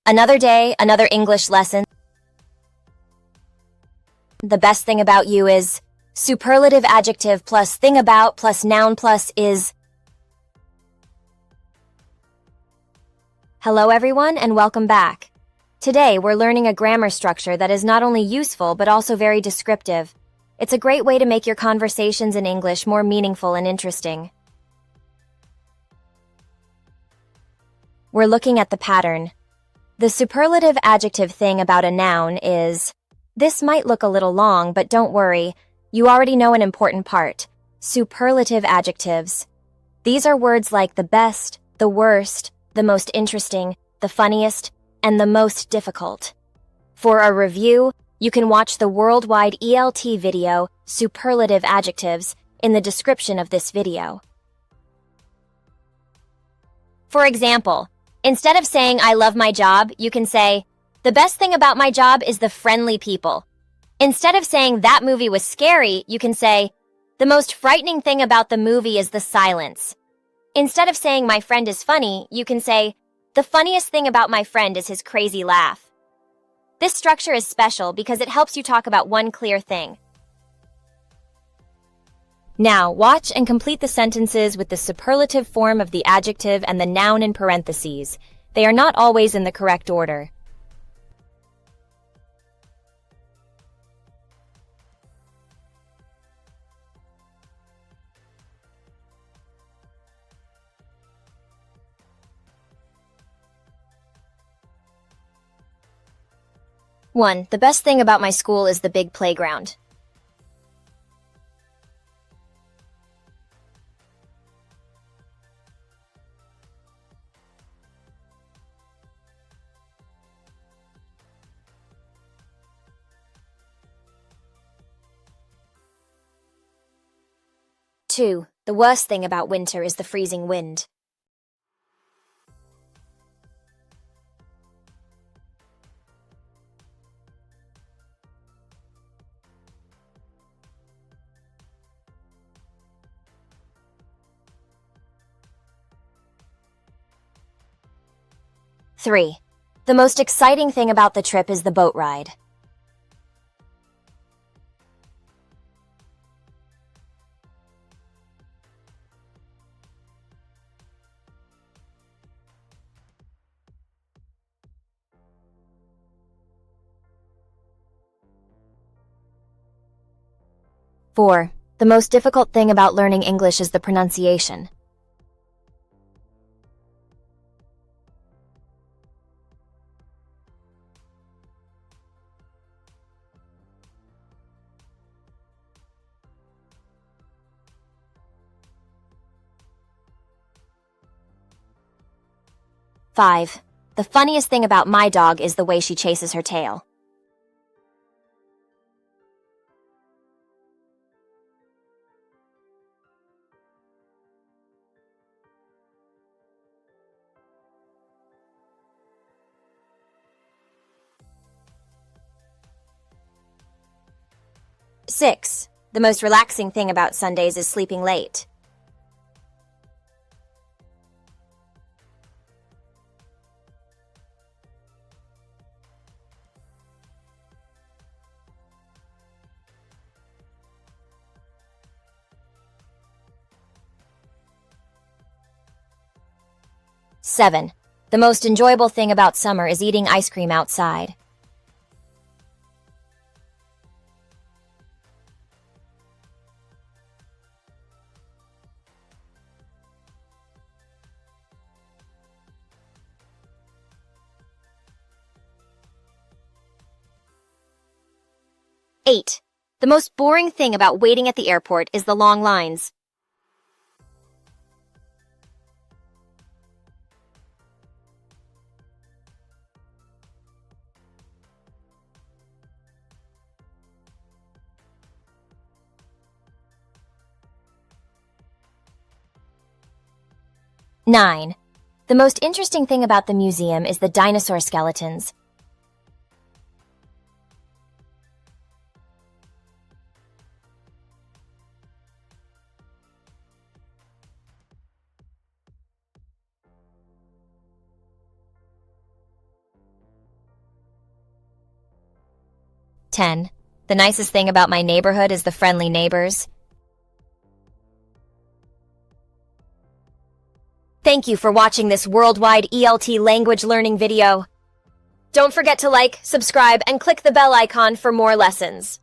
Another day, another English lesson. The best thing about you is superlative adjective plus thing about plus noun plus is. Hello everyone and welcome back. Today we're learning a grammar structure that is not only useful but also very descriptive. It's a great way to make your conversations in English more meaningful and interesting. We're looking at the pattern. The superlative adjective thing about a noun is. This might look a little long, but don't worry. You already know an important part. Superlative adjectives. These are words like the best, the worst, the most interesting, the funniest, and the most difficult. For a review, you can watch the worldwide ELT video, Superlative Adjectives, in the description of this video. For example, instead of saying, I love my job, you can say, the best thing about my job is the friendly people. Instead of saying, that movie was scary, you can say, the most frightening thing about the movie is the silence. Instead of saying, my friend is funny, you can say, the funniest thing about my friend is his crazy laugh. This structure is special because it helps you talk about one clear thing. Now, watch and complete the sentences with the superlative form of the adjective and the noun in parentheses. They are not always in the correct order. One, the best thing about my school is the big playground. Two, the worst thing about winter is the freezing wind. Three, the most exciting thing about the trip is the boat ride. Four, the most difficult thing about learning English is the pronunciation. Five, the funniest thing about my dog is the way she chases her tail. Six, the most relaxing thing about Sundays is sleeping late. Seven, the most enjoyable thing about summer is eating ice cream outside. Eight, the most boring thing about waiting at the airport is the long lines. Nine, the most interesting thing about the museum is the dinosaur skeletons. 10. The nicest thing about my neighborhood is the friendly neighbors. Thank you for watching this worldwide ELT language learning video. Don't forget to like, subscribe, and click the bell icon for more lessons.